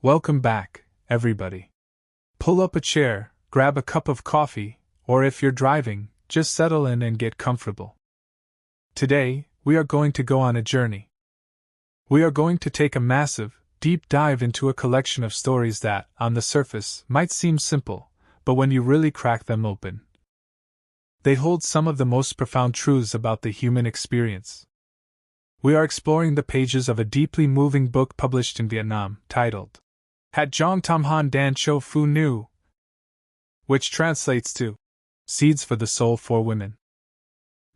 Welcome back, everybody. Pull up a chair, grab a cup of coffee, or if you're driving, just settle in and get comfortable. Today, we are going to go on a journey. We are going to take a massive, deep dive into a collection of stories that, on the surface, might seem simple, but when you really crack them open, they hold some of the most profound truths about the human experience. We are exploring the pages of a deeply moving book published in Vietnam, titled Hat Jong Tam Han Dan Cho Fu Nu, which translates to Seeds for the Soul for Women.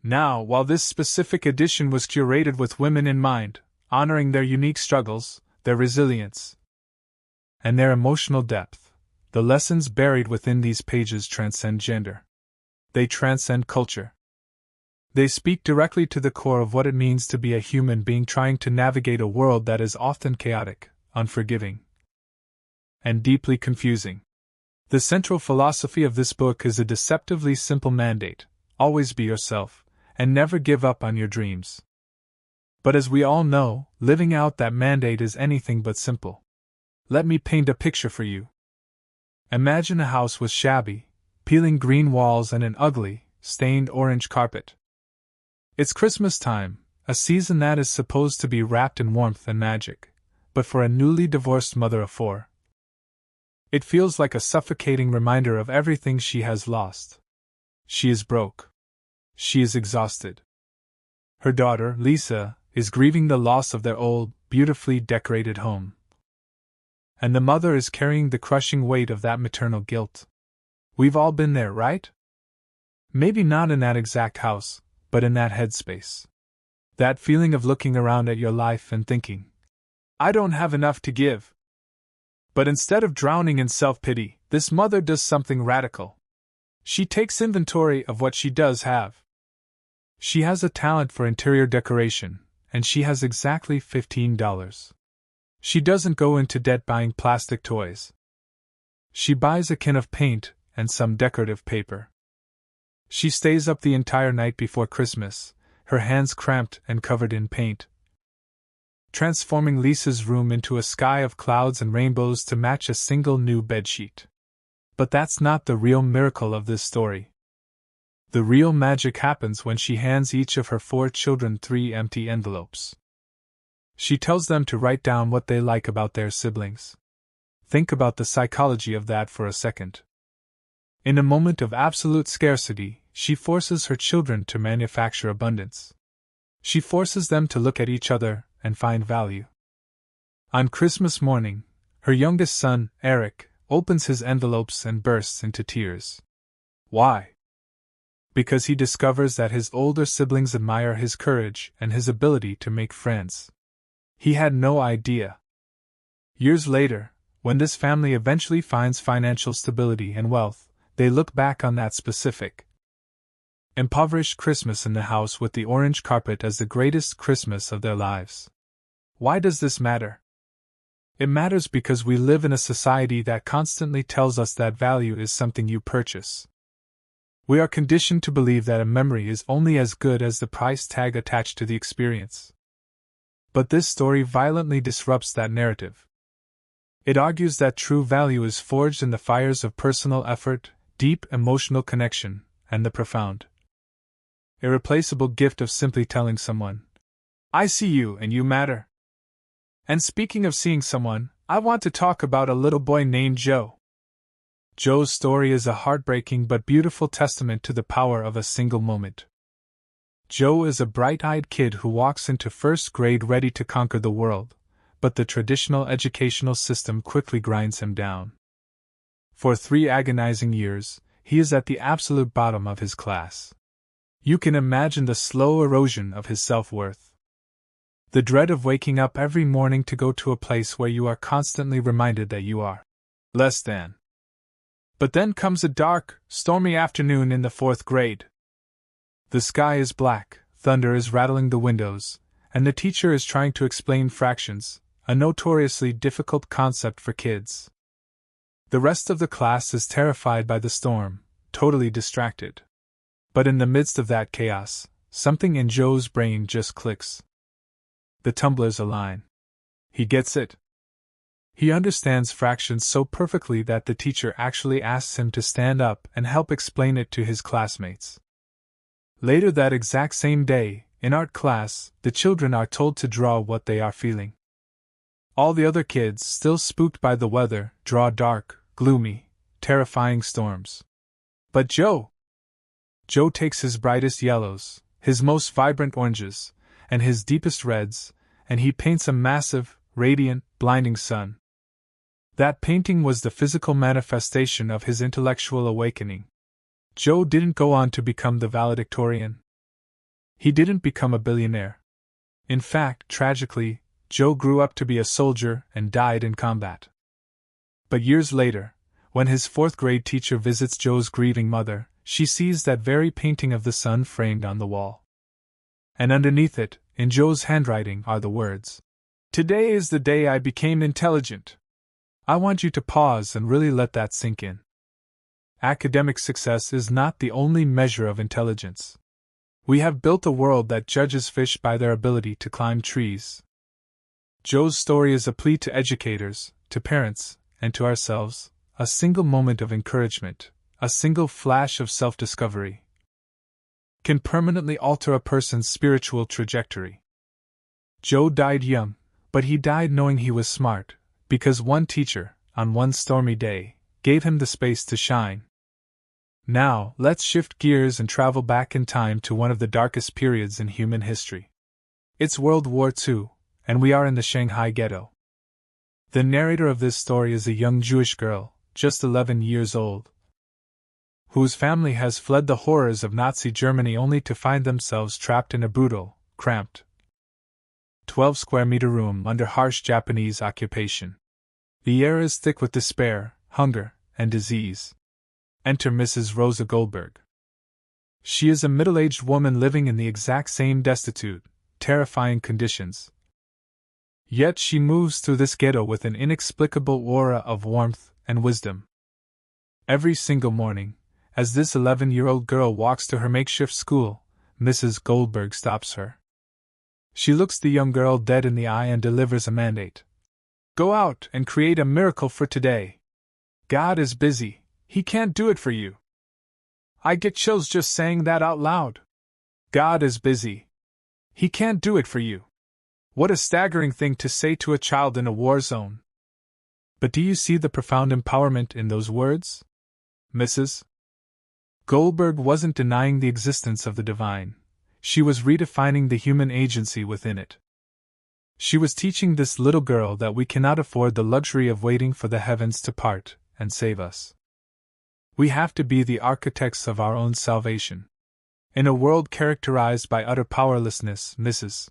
Now, while this specific edition was curated with women in mind, honoring their unique struggles, their resilience, and their emotional depth, the lessons buried within these pages transcend gender. They transcend culture. They speak directly to the core of what it means to be a human being trying to navigate a world that is often chaotic, unforgiving, and deeply confusing. The central philosophy of this book is a deceptively simple mandate: always be yourself, and never give up on your dreams. But as we all know, living out that mandate is anything but simple. Let me paint a picture for you. Imagine a house with shabby, peeling green walls and an ugly, stained orange carpet. It's Christmas time, a season that is supposed to be wrapped in warmth and magic, but for a newly divorced mother of four, it feels like a suffocating reminder of everything she has lost. She is broke. She is exhausted. Her daughter, Lisa, is grieving the loss of their old, beautifully decorated home. And the mother is carrying the crushing weight of that maternal guilt. We've all been there, right? Maybe not in that exact house, but in that headspace. That feeling of looking around at your life and thinking, I don't have enough to give. But instead of drowning in self-pity, this mother does something radical. She takes inventory of what she does have. She has a talent for interior decoration, and she has exactly $15. She doesn't go into debt buying plastic toys. She buys a can of paint and some decorative paper. She stays up the entire night before Christmas, her hands cramped and covered in paint, transforming Lisa's room into a sky of clouds and rainbows to match a single new bedsheet. But that's not the real miracle of this story. The real magic happens when she hands each of her 4 children 3 empty envelopes. She tells them to write down what they like about their siblings. Think about the psychology of that for a second. In a moment of absolute scarcity, she forces her children to manufacture abundance. She forces them to look at each other and find value. On Christmas morning, her youngest son, Eric, opens his envelopes and bursts into tears. Why? Because he discovers that his older siblings admire his courage and his ability to make friends. He had no idea. Years later, when this family eventually finds financial stability and wealth, they look back on that specific, impoverished Christmas in the house with the orange carpet as the greatest Christmas of their lives. Why does this matter? It matters because we live in a society that constantly tells us that value is something you purchase. We are conditioned to believe that a memory is only as good as the price tag attached to the experience. But this story violently disrupts that narrative. It argues that true value is forged in the fires of personal effort, deep emotional connection, and the profound, irreplaceable gift of simply telling someone, I see you and you matter. And speaking of seeing someone, I want to talk about a little boy named Joe. Joe's story is a heartbreaking but beautiful testament to the power of a single moment. Joe is a bright-eyed kid who walks into first grade ready to conquer the world, but the traditional educational system quickly grinds him down. For 3 agonizing years, he is at the absolute bottom of his class. You can imagine the slow erosion of his self-worth. The dread of waking up every morning to go to a place where you are constantly reminded that you are less than. But then comes a dark, stormy afternoon in the 4th grade. The sky is black, thunder is rattling the windows, and the teacher is trying to explain fractions, a notoriously difficult concept for kids. The rest of the class is terrified by the storm, totally distracted. But in the midst of that chaos, something in Joe's brain just clicks. The tumblers align. He gets it. He understands fractions so perfectly that the teacher actually asks him to stand up and help explain it to his classmates. Later that exact same day, in art class, the children are told to draw what they are feeling. All the other kids, still spooked by the weather, draw dark, gloomy, terrifying storms. But Joe takes his brightest yellows, his most vibrant oranges, and his deepest reds, and he paints a massive, radiant, blinding sun. That painting was the physical manifestation of his intellectual awakening. Joe didn't go on to become the valedictorian. He didn't become a billionaire. In fact, tragically, Joe grew up to be a soldier and died in combat. But years later, when his fourth-grade teacher visits Joe's grieving mother, she sees that very painting of the sun framed on the wall. And underneath it, in Joe's handwriting, are the words, "Today is the day I became intelligent." I want you to pause and really let that sink in. Academic success is not the only measure of intelligence. We have built a world that judges fish by their ability to climb trees. Joe's story is a plea to educators, to parents, and to ourselves. A single moment of encouragement, a single flash of self-discovery, can permanently alter a person's spiritual trajectory. Joe died young, but he died knowing he was smart, because one teacher, on one stormy day, gave him the space to shine. Now, let's shift gears and travel back in time to one of the darkest periods in human history. It's World War II, and we are in the Shanghai ghetto. The narrator of this story is a young Jewish girl, just 11 years old, whose family has fled the horrors of Nazi Germany only to find themselves trapped in a brutal, cramped, 12-square-meter room under harsh Japanese occupation. The air is thick with despair, hunger, and disease. Enter Mrs. Rosa Goldberg. She is a middle-aged woman living in the exact same destitute, terrifying conditions. Yet she moves through this ghetto with an inexplicable aura of warmth and wisdom. Every single morning, as this 11-year-old girl walks to her makeshift school, Mrs. Goldberg stops her. She looks the young girl dead in the eye and delivers a mandate. Go out and create a miracle for today. God is busy, He can't do it for you. I get chills just saying that out loud. God is busy. He can't do it for you. What a staggering thing to say to a child in a war zone. But do you see the profound empowerment in those words? Mrs. Goldberg wasn't denying the existence of the divine. She was redefining the human agency within it. She was teaching this little girl that we cannot afford the luxury of waiting for the heavens to part and save us. We have to be the architects of our own salvation. In a world characterized by utter powerlessness, Mrs.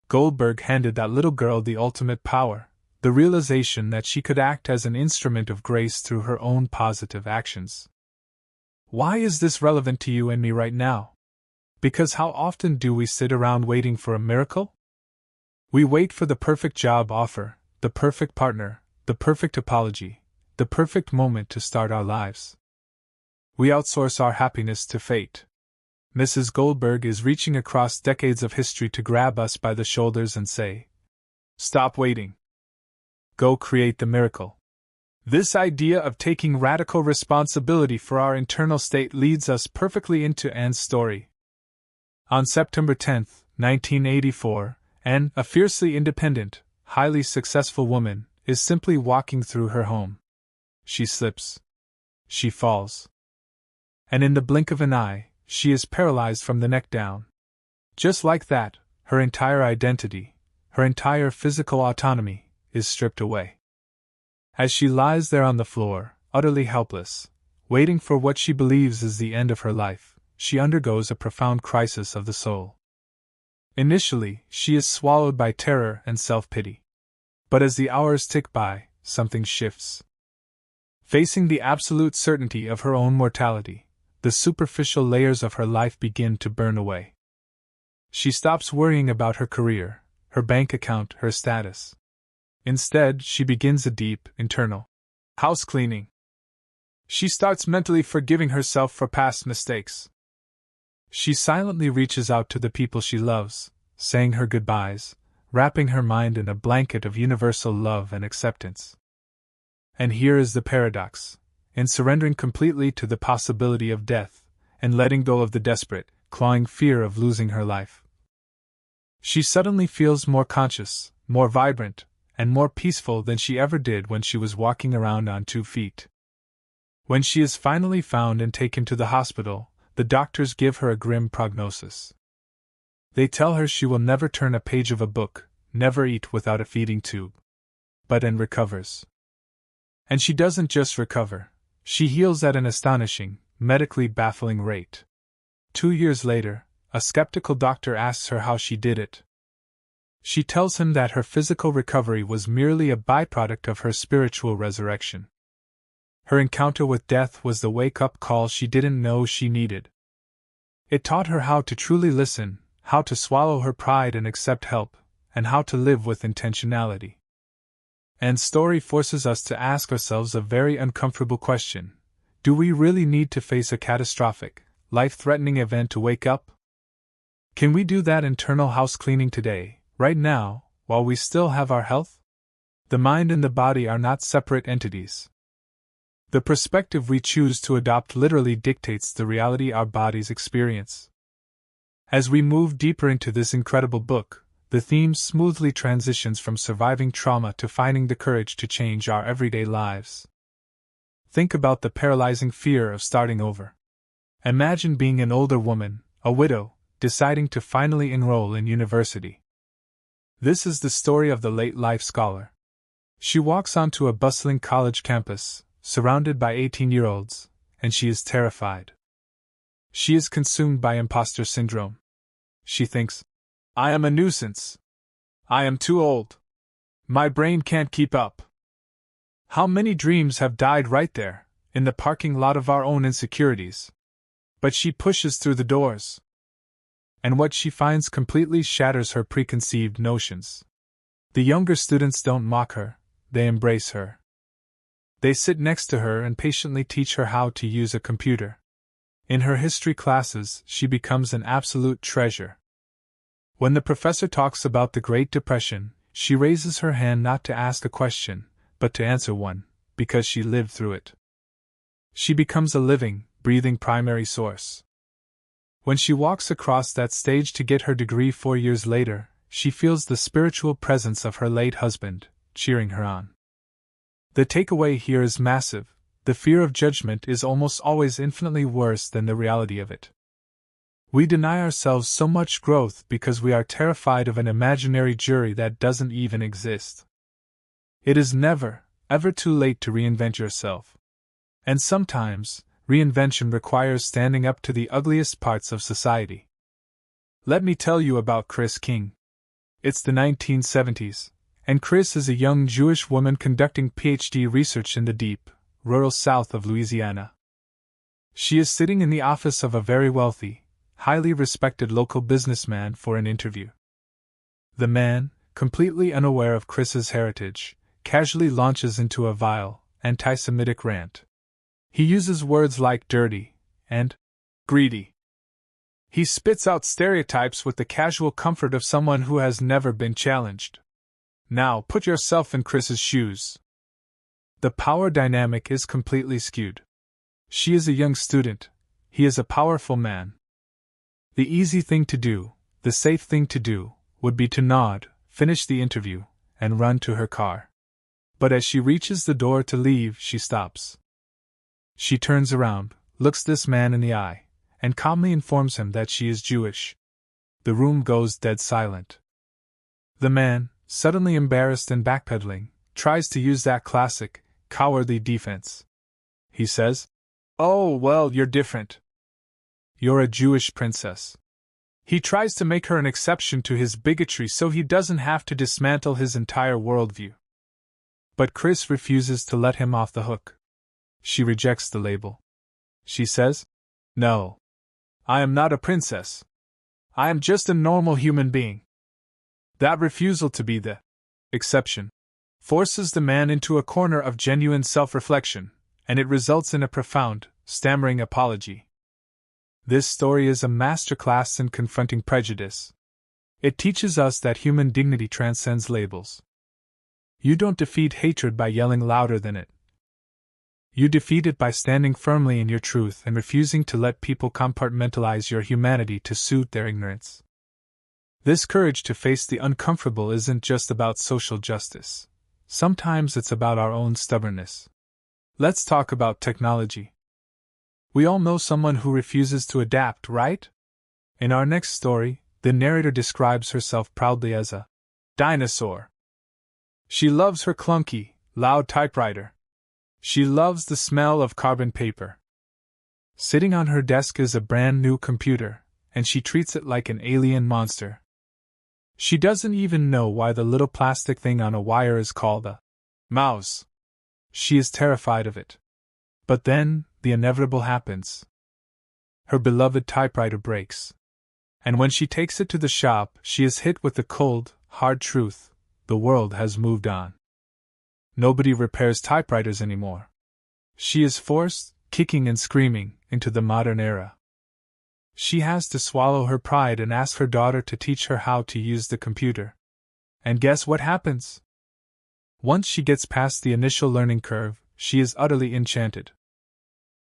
Goldberg handed that little girl the ultimate power, the realization that she could act as an instrument of grace through her own positive actions. Why is this relevant to you and me right now? Because how often do we sit around waiting for a miracle? We wait for the perfect job offer, the perfect partner, the perfect apology, the perfect moment to start our lives. We outsource our happiness to fate. Mrs. Goldberg is reaching across decades of history to grab us by the shoulders and say, "Stop waiting. Go create the miracle." This idea of taking radical responsibility for our internal state leads us perfectly into Anne's story. On September 10, 1984, Anne, a fiercely independent, highly successful woman, is simply walking through her home. She slips. She falls. And in the blink of an eye, she is paralyzed from the neck down. Just like that, her entire identity, her entire physical autonomy, is stripped away. As she lies there on the floor, utterly helpless, waiting for what she believes is the end of her life, she undergoes a profound crisis of the soul. Initially, she is swallowed by terror and self-pity. But as the hours tick by, something shifts. Facing the absolute certainty of her own mortality, the superficial layers of her life begin to burn away. She stops worrying about her career, her bank account, her status. Instead, she begins a deep, internal house cleaning. She starts mentally forgiving herself for past mistakes. She silently reaches out to the people she loves, saying her goodbyes, wrapping her mind in a blanket of universal love and acceptance. And here is the paradox. In surrendering completely to the possibility of death, and letting go of the desperate, clawing fear of losing her life, she suddenly feels more conscious, more vibrant, and more peaceful than she ever did when she was walking around on 2 feet. When she is finally found and taken to the hospital, the doctors give her a grim prognosis. They tell her she will never turn a page of a book, never eat without a feeding tube. But and recovers. And she doesn't just recover, she heals at an astonishing, medically baffling rate. 2 years later, a skeptical doctor asks her how she did it. She tells him that her physical recovery was merely a byproduct of her spiritual resurrection. Her encounter with death was the wake-up call she didn't know she needed. It taught her how to truly listen, how to swallow her pride and accept help, and how to live with intentionality. And story forces us to ask ourselves a very uncomfortable question. Do we really need to face a catastrophic, life-threatening event to wake up? Can we do that internal house cleaning today, right now, while we still have our health? The mind and the body are not separate entities. The perspective we choose to adopt literally dictates the reality our bodies experience. As we move deeper into this incredible book, the theme smoothly transitions from surviving trauma to finding the courage to change our everyday lives. Think about the paralyzing fear of starting over. Imagine being an older woman, a widow, deciding to finally enroll in university. This is the story of the late life scholar. She walks onto a bustling college campus, surrounded by 18-year-olds, and she is terrified. She is consumed by imposter syndrome. She thinks, I am a nuisance. I am too old. My brain can't keep up. How many dreams have died right there, in the parking lot of our own insecurities? But she pushes through the doors. And what she finds completely shatters her preconceived notions. The younger students don't mock her, they embrace her. They sit next to her and patiently teach her how to use a computer. In her history classes, she becomes an absolute treasure. When the professor talks about the Great Depression, she raises her hand not to ask a question, but to answer one, because she lived through it. She becomes a living, breathing primary source. When she walks across that stage to get her degree 4 years later, she feels the spiritual presence of her late husband, cheering her on. The takeaway here is massive. The fear of judgment is almost always infinitely worse than the reality of it. We deny ourselves so much growth because we are terrified of an imaginary jury that doesn't even exist. It is never, ever too late to reinvent yourself. And sometimes, reinvention requires standing up to the ugliest parts of society. Let me tell you about Chris King. It's the 1970s, and Chris is a young Jewish woman conducting PhD research in the deep, rural south of Louisiana. She is sitting in the office of a very wealthy, highly respected local businessman for an interview. The man, completely unaware of Chris's heritage, casually launches into a vile, anti-Semitic rant. He uses words like dirty and greedy. He spits out stereotypes with the casual comfort of someone who has never been challenged. Now put yourself in Chris's shoes. The power dynamic is completely skewed. She is a young student, he is a powerful man. The easy thing to do, the safe thing to do, would be to nod, finish the interview, and run to her car. But as she reaches the door to leave, she stops. She turns around, looks this man in the eye, and calmly informs him that she is Jewish. The room goes dead silent. The man, suddenly embarrassed and backpedaling, tries to use that classic, cowardly defense. He says, "Oh, well, you're different. You're a Jewish princess." He tries to make her an exception to his bigotry so he doesn't have to dismantle his entire worldview. But Chris refuses to let him off the hook. She rejects the label. She says, "No. I am not a princess. I am just a normal human being." That refusal to be the exception forces the man into a corner of genuine self-reflection, and it results in a profound, stammering apology. This story is a masterclass in confronting prejudice. It teaches us that human dignity transcends labels. You don't defeat hatred by yelling louder than it. You defeat it by standing firmly in your truth and refusing to let people compartmentalize your humanity to suit their ignorance. This courage to face the uncomfortable isn't just about social justice. Sometimes it's about our own stubbornness. Let's talk about technology. We all know someone who refuses to adapt, right? In our next story, the narrator describes herself proudly as a dinosaur. She loves her clunky, loud typewriter. She loves the smell of carbon paper. Sitting on her desk is a brand new computer, and she treats it like an alien monster. She doesn't even know why the little plastic thing on a wire is called a mouse. She is terrified of it. But then, the inevitable happens. Her beloved typewriter breaks. And when she takes it to the shop, she is hit with the cold, hard truth: the world has moved on. Nobody repairs typewriters anymore. She is forced, kicking and screaming, into the modern era. She has to swallow her pride and ask her daughter to teach her how to use the computer. And guess what happens? Once she gets past the initial learning curve, she is utterly enchanted.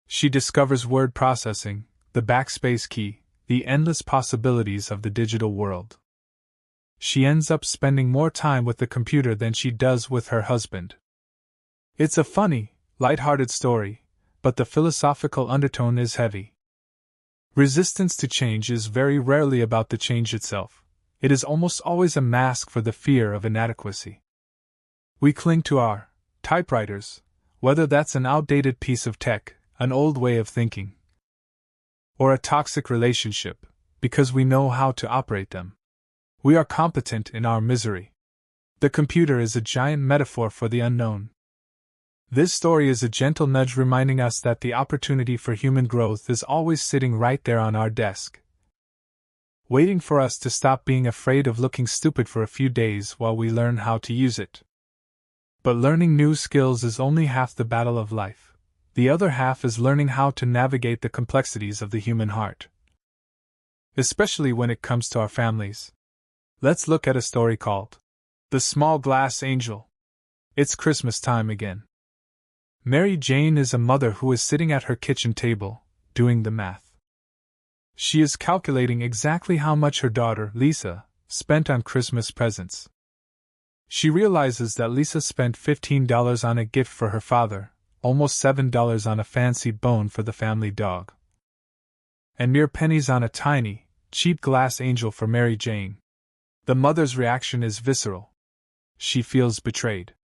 She discovers word processing, the backspace key, the endless possibilities of the digital world. She ends up spending more time with the computer than she does with her husband. It's a funny, light-hearted story, but the philosophical undertone is heavy. Resistance to change is very rarely about the change itself. It is almost always a mask for the fear of inadequacy. We cling to our typewriters, whether that's an outdated piece of tech, an old way of thinking, or a toxic relationship, because we know how to operate them. We are competent in our misery. The computer is a giant metaphor for the unknown. This story is a gentle nudge reminding us that the opportunity for human growth is always sitting right there on our desk, waiting for us to stop being afraid of looking stupid for a few days while we learn how to use it. But learning new skills is only half the battle of life. The other half is learning how to navigate the complexities of the human heart, especially when it comes to our families. Let's look at a story called The Small Glass Angel. It's Christmas time again. Mary Jane is a mother who is sitting at her kitchen table, doing the math. She is calculating exactly how much her daughter, Lisa, spent on Christmas presents. She realizes that Lisa spent $15 on a gift for her father, almost $7 on a fancy bone for the family dog, and mere pennies on a tiny, cheap glass angel for Mary Jane. The mother's reaction is visceral. She feels betrayed.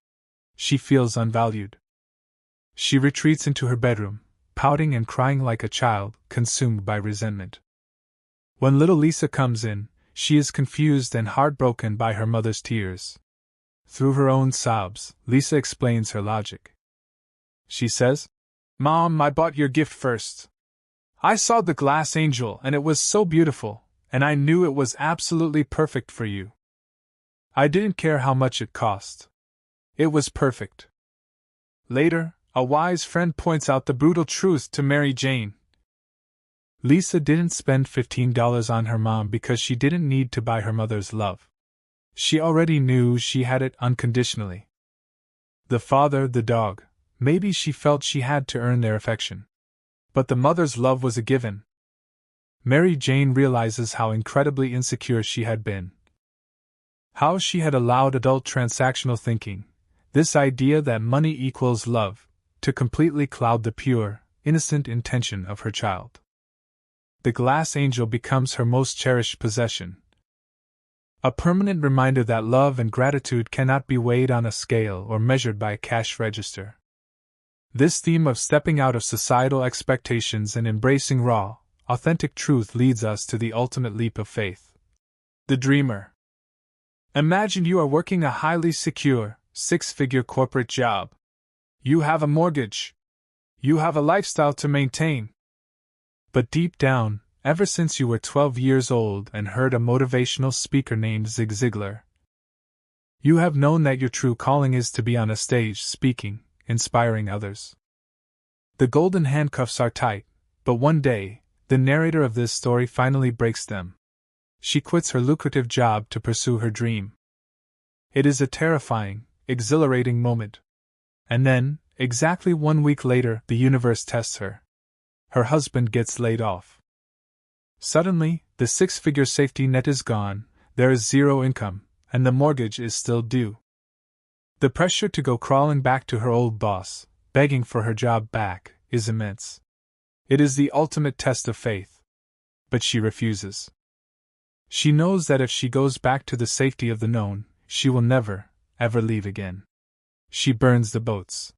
She feels unvalued. She retreats into her bedroom, pouting and crying like a child, consumed by resentment. When little Lisa comes in, she is confused and heartbroken by her mother's tears. Through her own sobs, Lisa explains her logic. She says, "Mom, I bought your gift first. I saw the glass angel and it was so beautiful, and I knew it was absolutely perfect for you. I didn't care how much it cost. It was perfect." Later, a wise friend points out the brutal truth to Mary Jane. Lisa didn't spend $15 on her mom because she didn't need to buy her mother's love. She already knew she had it unconditionally. The father, the dog, maybe she felt she had to earn their affection. But the mother's love was a given. Mary Jane realizes how incredibly insecure she had been. How she had allowed adult transactional thinking, this idea that money equals love, to completely cloud the pure, innocent intention of her child. The glass angel becomes her most cherished possession. A permanent reminder that love and gratitude cannot be weighed on a scale or measured by a cash register. This theme of stepping out of societal expectations and embracing raw, authentic truth leads us to the ultimate leap of faith. The dreamer. Imagine you are working a highly secure, six-figure corporate job. You have a mortgage. You have a lifestyle to maintain. But deep down, ever since you were 12 years old and heard a motivational speaker named Zig Ziglar, you have known that your true calling is to be on a stage speaking, inspiring others. The golden handcuffs are tight, but one day, the narrator of this story finally breaks them. She quits her lucrative job to pursue her dream. It is a terrifying, exhilarating moment. And then, exactly 1 week later, the universe tests her. Her husband gets laid off. Suddenly, the six-figure safety net is gone, there is zero income, and the mortgage is still due. The pressure to go crawling back to her old boss, begging for her job back, is immense. It is the ultimate test of faith. But she refuses. She knows that if she goes back to the safety of the known, she will never, ever leave again. She burns the boats.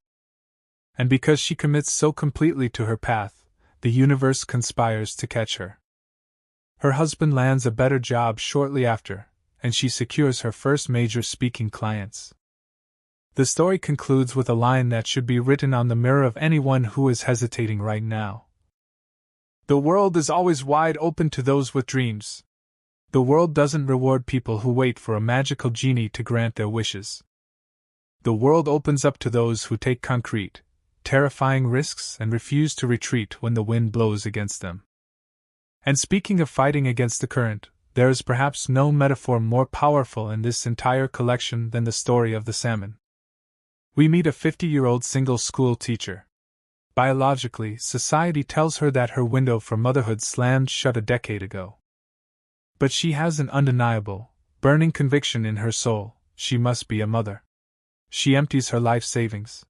And because she commits so completely to her path, the universe conspires to catch her. Her husband lands a better job shortly after, and she secures her first major speaking clients. The story concludes with a line that should be written on the mirror of anyone who is hesitating right now. The world is always wide open to those with dreams. The world doesn't reward people who wait for a magical genie to grant their wishes. The world opens up to those who take concrete, terrifying risks and refuse to retreat when the wind blows against them. And speaking of fighting against the current, there is perhaps no metaphor more powerful in this entire collection than the story of the salmon. We meet a 50-year-old single school teacher. Biologically, society tells her that her window for motherhood slammed shut a decade ago. But she has an undeniable, burning conviction in her soul: she must be a mother. She empties her life savings.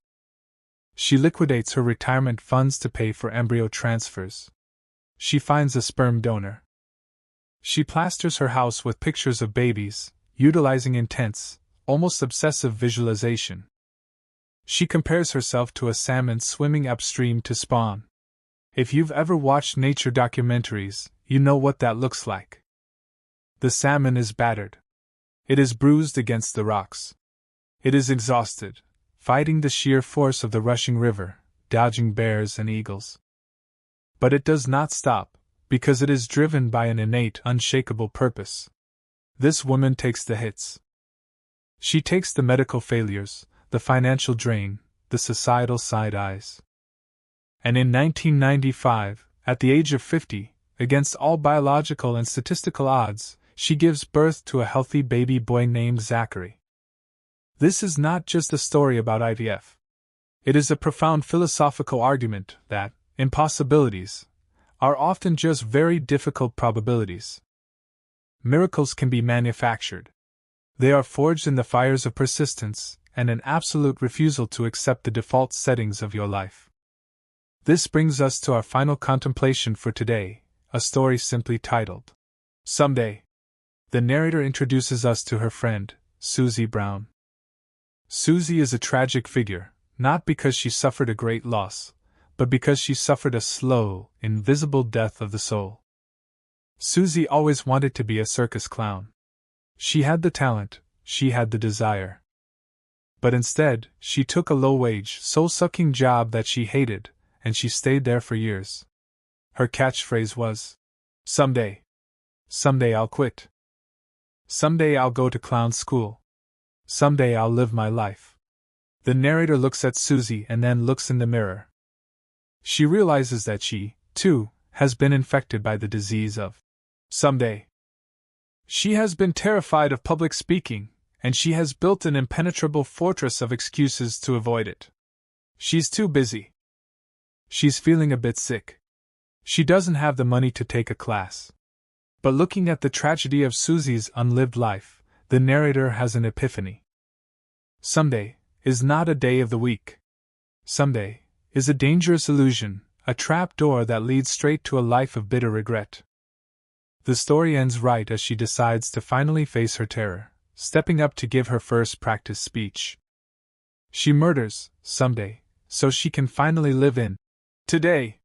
She liquidates her retirement funds to pay for embryo transfers. She finds a sperm donor. She plasters her house with pictures of babies, utilizing intense, almost obsessive visualization. She compares herself to a salmon swimming upstream to spawn. If you've ever watched nature documentaries, you know what that looks like. The salmon is battered. It is bruised against the rocks. It is exhausted, fighting the sheer force of the rushing river, dodging bears and eagles. But it does not stop, because it is driven by an innate, unshakable purpose. This woman takes the hits. She takes the medical failures, the financial drain, the societal side-eyes. And in 1995, at the age of 50, against all biological and statistical odds, she gives birth to a healthy baby boy named Zachary. This is not just a story about IVF. It is a profound philosophical argument that impossibilities are often just very difficult probabilities. Miracles can be manufactured. They are forged in the fires of persistence and an absolute refusal to accept the default settings of your life. This brings us to our final contemplation for today, a story simply titled Someday. The narrator introduces us to her friend, Susie Brown. Susie is a tragic figure, not because she suffered a great loss, but because she suffered a slow, invisible death of the soul. Susie always wanted to be a circus clown. She had the talent, she had the desire. But instead, she took a low-wage, soul-sucking job that she hated, and she stayed there for years. Her catchphrase was, "Someday. Someday I'll quit. Someday I'll go to clown school. Someday I'll live my life." The narrator looks at Susie and then looks in the mirror. She realizes that she, too, has been infected by the disease of someday. She has been terrified of public speaking, and she has built an impenetrable fortress of excuses to avoid it. She's too busy. She's feeling a bit sick. She doesn't have the money to take a class. But looking at the tragedy of Susie's unlived life, the narrator has an epiphany. Someday is not a day of the week. Someday is a dangerous illusion, a trap door that leads straight to a life of bitter regret. The story ends right as she decides to finally face her terror, stepping up to give her first practice speech. She murders, someday, so she can finally live in today.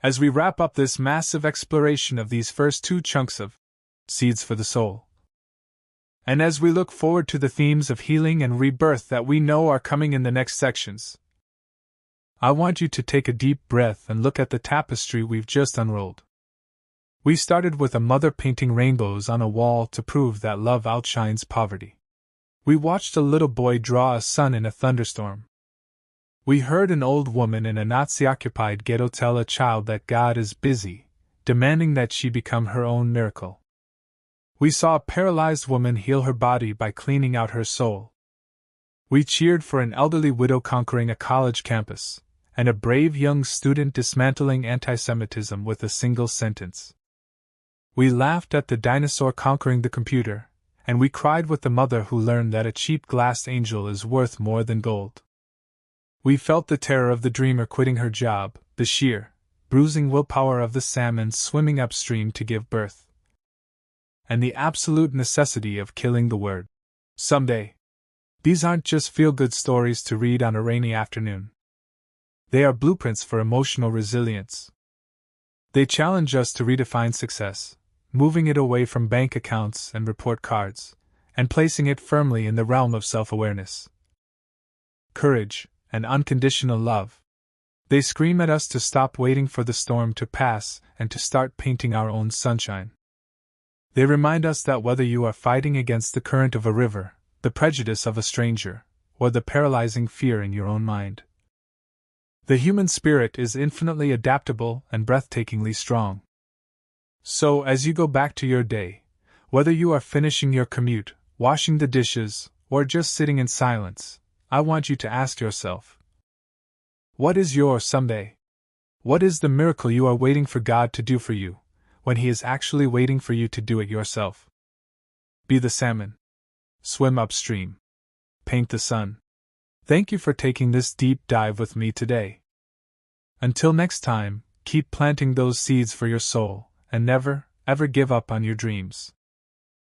As we wrap up this massive exploration of these first two chunks of Seeds for the Soul, and as we look forward to the themes of healing and rebirth that we know are coming in the next sections, I want you to take a deep breath and look at the tapestry we've just unrolled. We started with a mother painting rainbows on a wall to prove that love outshines poverty. We watched a little boy draw a sun in a thunderstorm. We heard an old woman in a Nazi-occupied ghetto tell a child that God is busy, demanding that she become her own miracle. We saw a paralyzed woman heal her body by cleaning out her soul. We cheered for an elderly widow conquering a college campus, and a brave young student dismantling anti-Semitism with a single sentence. We laughed at the dinosaur conquering the computer, and we cried with the mother who learned that a cheap glass angel is worth more than gold. We felt the terror of the dreamer quitting her job, the sheer, bruising willpower of the salmon swimming upstream to give birth, and the absolute necessity of killing the word someday. These aren't just feel-good stories to read on a rainy afternoon. They are blueprints for emotional resilience. They challenge us to redefine success, moving it away from bank accounts and report cards, and placing it firmly in the realm of self-awareness, courage, and unconditional love. They scream at us to stop waiting for the storm to pass and to start painting our own sunshine. They remind us that whether you are fighting against the current of a river, the prejudice of a stranger, or the paralyzing fear in your own mind, the human spirit is infinitely adaptable and breathtakingly strong. So, as you go back to your day, whether you are finishing your commute, washing the dishes, or just sitting in silence, I want you to ask yourself, what is your someday? What is the miracle you are waiting for God to do for you, when He is actually waiting for you to do it yourself? Be the salmon. Swim upstream. Paint the sun. Thank you for taking this deep dive with me today. Until next time, keep planting those seeds for your soul, and never, ever give up on your dreams.